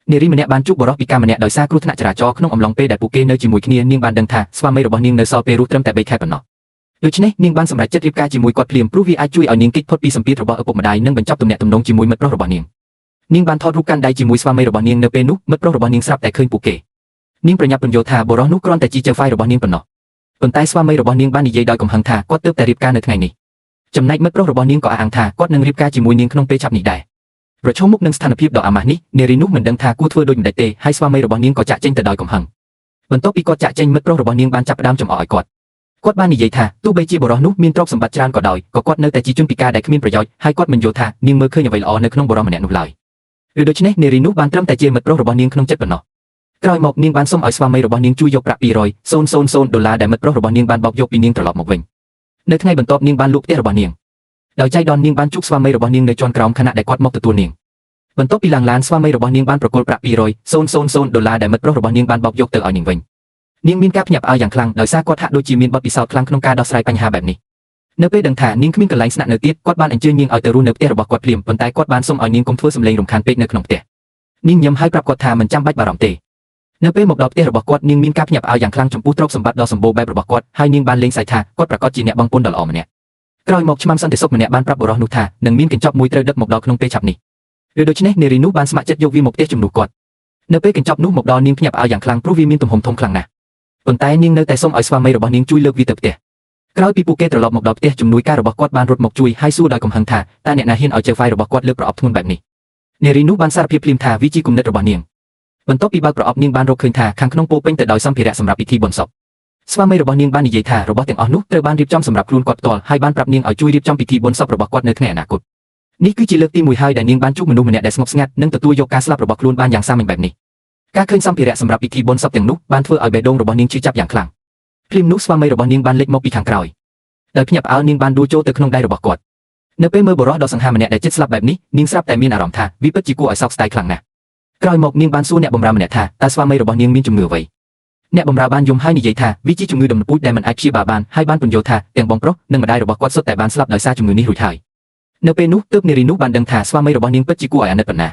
នារីម្នាក់បានជួបបរិសុទ្ធពិការម្នាក់ដោយសារគ្រោះថ្នាក់ចរាចរណ៍ក្នុងអំឡុងពេលដែលពួកគេនៅជាមួយគ្នានាងបានដឹងថាស្វាមីរបស់នាងនៅសល់ពេលរស់ត្រឹមតែ3ខែប៉ុណ្ណោះដូច្នេះនាងបានសម្រេចចិត្តរៀបការជាមួយគាត់ភ្លាមព្រោះវាអាចជួយឲ្យនាងគេចផុតពីសម្ពាធរបស់ឪពុកម្ដាយនិងបញ្ចប់ទំនាក់ទំនងជាមួយមិត្តប្រុសរបស់នាងនាងបានថតរូបកាន់ដៃជាមួយស្វាមីរបស់នាងនៅពេលនោះមិត្តប្រុសរបស់នាងស្រាប់តែឃើញពួកគេនាងប្រញាប់ពន្យល់ថាបរិសុទ្ធនោះគ្រាន់តែជាចៅហ្វាយរបស់នាងប៉ុណ្ណោះប៉ុន្តែស្វាមីរបស់នាងបាននិយាយដោយកំហឹងថាគាត់ទើបតែរៀបការនៅថ្ងៃនេះចំណែកមិត្តប្រុសរបស់នាងក៏អះអាងថាគាត់នឹងរៀបការជាមួយនាងក្នុងពេលឆាប់នេះដែរប្រឈមមុខនឹងស្ថានភាពដ៏អាម៉ាស់នេះនារីនោះមិនដឹងថាគួរធ្វើដូចម្តេចទេហើយស្វាមីរបស់នាងក៏ចាក់ចេញទៅដោយកំហឹងបន្ទាប់ពីគាត់ចាក់ចេញមិត្តប្រុសរបស់នាងបានចាប់ផ្ដើមចំអកឲ្យគាត់បាននិយាយថាទោះបីជាបរិសុទ្ធនោះមានទ្រព្យសម្បត្តិច្រើនក៏ដោយក៏គាត់នៅតែជាជនពិការដែលគ្មានប្រយោជន៍ហើយគាត់មិនយល់ថានាងមើលឃើញអ្វីល្អនៅក្នុងបរិសុទ្ធម្នាក់នោះឡើយឬដូច្នេះនារីនោះបានត្រឹមតែជាមិត្តប្រុសរបស់នាងក្នុងចិត្តប៉ុណ្ណោះក្រោយមកនាងបានសុំឲ្យស្វាមីរបស់នាងជួយយកប្រាក់$200,000ដែលមិត្តប្រុសរបស់នាងបានបោកយកពីនាងត្រឡប់មកវិញនៅថ្ងៃបន្ទាប់នាងបានលក់ផ្ទះរបស់នាងដោយចៃដន្យនាងបានជួបស្វាមីរបស់នាងនៅជាន់ក្រោមខណៈដែលគាត់មកទទួលនាងបន្ទាប់ពីឡើងឡានស្វាមីរបស់នាងបានប្រគល់ប្រាក់$200,000ដែលមិត្តប្រុសរបស់នាងបានបោកយកទៅឲ្យនាងវិញនាងមានការភ្ញាក់ផ្អើលយ៉ាងខ្លាំងដោយសារគាត់ហាក់ដូចជាមានបទពិសោធន៍ខ្លាំងក្នុងការដោះស្រាយបញ្ហាបែបនេះនៅពេលដឹងថានាងគ្មានកន្លែងស្នាក់នៅទៀតគាត់បានអញ្ជើញនាងឲ្យទៅរស់នៅផ្ទះរបស់គាត់ភ្លាមប៉ុន្តែគាត់បានសុំឲ្យនាងកុំធ្វើសម្លេងរំខានពេកនៅក្នុងផ្ទះនាងញឹមហើយប្រាប់គាត់ថាមិនចាំបាច់បារម្ភទេនៅពេលមកដល់ផ្ទះរបស់គាត់នាងមានការភ្ញាក់ផ្អើលយ៉ាងខ្លាំងចំពោះទ្រព្យសម្បត្តិដ៏សម្បូរបែបរបស់គាត់ហើយនាងបានលេងសើចថាគាត់ប្រកាសជាអ្នកបង់ពន្ធដ៏ល្អម្នាក់ក្រោយមកឆ្មាំសន្តិសុខម្នាក់បានប្រាប់បុរសនោះថានឹងមានកញ្ចប់មួយត្រូវដឹកមកដល់ក្នុងពេលឆាប់នេះឬដូច្នេះនារីនោះបានស្ម័គ្រចិត្តយកវាមកផ្ទះជំនួសគាត់នៅពេលកញ្ចប់នោះមកដល់នាងភ្ញាក់ផ្អើលយ៉ាងខ្លាំងព្រោះវាមានទំហំធំខ្លាំងណាស់ប៉ុន្តែនាងនៅតែសុំឲ្យស្វាមីរបស់នាងជួយលើកវាទៅផ្ទះក្រោយពីពួកគេត្រឡប់មកដល់ផ្ទះជំនួយការរបស់គាត់បានរត់មកជួយហើយសួរដោយកំហឹងថាតើអ្នកណាហ៊ានឲ្យចៅហ្វាយរបស់គាត់លើកប្រអប់ធ្ងន់បែបនេះនារីនោះបានសារភាពភ្លាមថាវាជាគំនិតរបស់នាងបន្ទាប់ពីបើកប្រអប់នាងបានរកឃើញថាខាងក្នុងពោពេញទៅដោយសម្ភារៈសម្រាប់ពិធីបុណ្យសពស្វាមីរបស់នាងបាននិយាយថារបស់ទាំងអស់នោះត្រូវបានរៀបចំសម្រាប់ខ្លួនគាត់ផ្ទាល់ហើយបានប្រាប់នាងឲ្យជួយរៀបចំពិធីបុណ្យសពរបស់គាត់នៅថ្ងៃអនាគតនេះគឺជាលើកទី1ហើយដែលនាងបានជួបមនុស្សម្នាក់ដែលស្ងប់ស្ងាត់និងទទួលយកការស្លាប់របស់ខ្លួនបានយ៉ាងសាមញ្ញបែបនេះការឃើញសម្ភារៈសម្រាប់ពិធីបុណ្យសពទាំងនោះបានធ្វើឲ្យបេះដូងរបស់នាងឈឺចាប់យ៉ាងខ្លាំងភ្លាមនោះស្វាមីរបស់នាងបានលេចមកពីខាងក្រោយដោយភ្ញាក់ផ្អើលនាងបានដួលចូលទៅក្នុងដៃរបស់គាត់នៅពេលមើលបុរសដ៏សង្ហាម្នាក់ដែលជិតស្លាប់បែបនេះនាងស្រាប់តែមានអារម្មណ៍ថាវាពិតជាគួរឲ្យសោកស្ដាយខ្លាំងណាស់ក្រោយមកនាងបានសួរអ្នកបម្រើម្នាក់ថាតើស្វាមីរបស់នាងមានជំងឺអ្វីអ្នកបម្រើបានយំហើយនិយាយថាវាជាជំងឺដំណពូជដែលមិនអាចព្យាបាលបានហើយបានពន្យល់ថាទាំងបងប្រុសនិងម្ដាយរបស់គាត់សុទ្ធតែបានស្លាប់ដោយសារជំងឺនេះរួចហើយនៅពេលនោះទើបនារីនោះបានដឹងថាស្វាមីរបស់នាងពិតជាគួរឲ្យអាណិតប៉ុណ្ណា